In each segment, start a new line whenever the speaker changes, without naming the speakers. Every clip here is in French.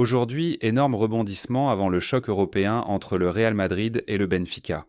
Aujourd'hui, énorme rebondissement avant le choc européen entre le Real Madrid et le Benfica.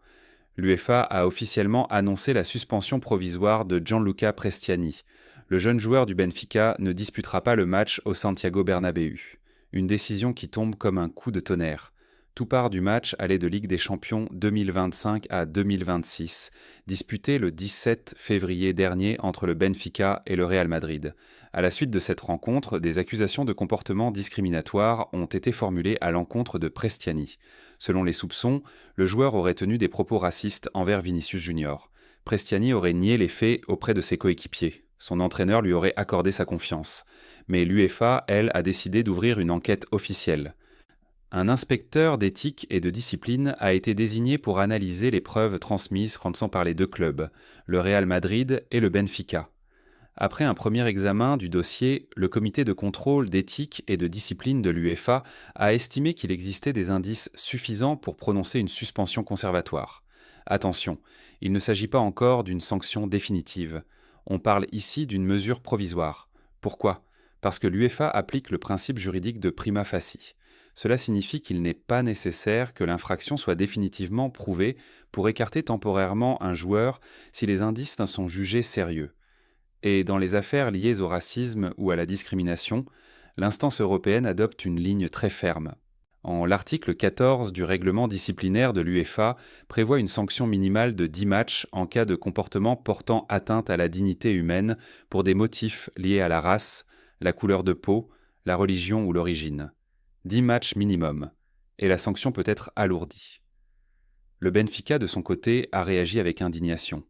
L'UEFA a officiellement annoncé la suspension provisoire de Gianluca Prestiani. Le jeune joueur du Benfica ne disputera pas le match au Santiago Bernabéu. Une décision qui tombe comme un coup de tonnerre. Tout part du match aller de Ligue des Champions 2025 à 2026, disputé le 17 février dernier entre le Benfica et le Real Madrid. À la suite de cette rencontre, des accusations de comportement discriminatoire ont été formulées à l'encontre de Prestiani. Selon les soupçons, le joueur aurait tenu des propos racistes envers Vinicius Junior. Prestiani aurait nié les faits auprès de ses coéquipiers. Son entraîneur lui aurait accordé sa confiance. Mais l'UEFA, elle, a décidé d'ouvrir une enquête officielle. Un inspecteur d'éthique et de discipline a été désigné pour analyser les preuves transmises par les deux clubs, le Real Madrid et le Benfica. Après un premier examen du dossier, le comité de contrôle d'éthique et de discipline de l'UEFA a estimé qu'il existait des indices suffisants pour prononcer une suspension conservatoire. Attention, il ne s'agit pas encore d'une sanction définitive. On parle ici d'une mesure provisoire. Pourquoi ? Parce que l'UEFA applique le principe juridique de prima facie. Cela signifie qu'il n'est pas nécessaire que l'infraction soit définitivement prouvée pour écarter temporairement un joueur si les indices sont jugés sérieux. Et dans les affaires liées au racisme ou à la discrimination, l'instance européenne adopte une ligne très ferme. L'article 14 du règlement disciplinaire de l'UEFA prévoit une sanction minimale de 10 matchs en cas de comportement portant atteinte à la dignité humaine pour des motifs liés à la race, la couleur de peau, la religion ou l'origine. 10 matchs minimum. Et la sanction peut être alourdie. Le Benfica, de son côté, a réagi avec indignation.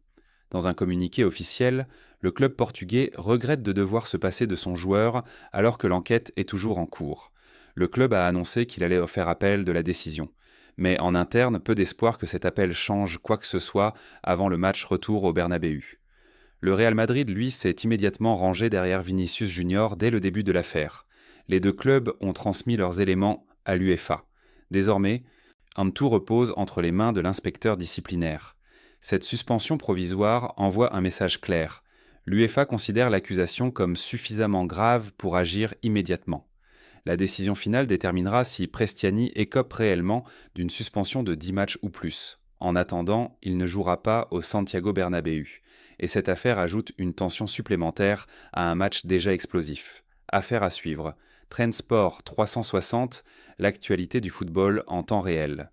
Dans un communiqué officiel, le club portugais regrette de devoir se passer de son joueur alors que l'enquête est toujours en cours. Le club a annoncé qu'il allait faire appel de la décision. Mais en interne, peu d'espoir que cet appel change quoi que ce soit avant le match retour au Bernabéu. Le Real Madrid, lui, s'est immédiatement rangé derrière Vinicius Junior dès le début de l'affaire. Les deux clubs ont transmis leurs éléments à l'UEFA. Désormais, tout repose entre les mains de l'inspecteur disciplinaire. Cette suspension provisoire envoie un message clair. L'UEFA considère l'accusation comme suffisamment grave pour agir immédiatement. La décision finale déterminera si Prestiani écope réellement d'une suspension de 10 matchs ou plus. En attendant, il ne jouera pas au Santiago Bernabéu. Et cette affaire ajoute une tension supplémentaire à un match déjà explosif. Affaire à suivre. Trendsport 360, l'actualité du football en temps réel.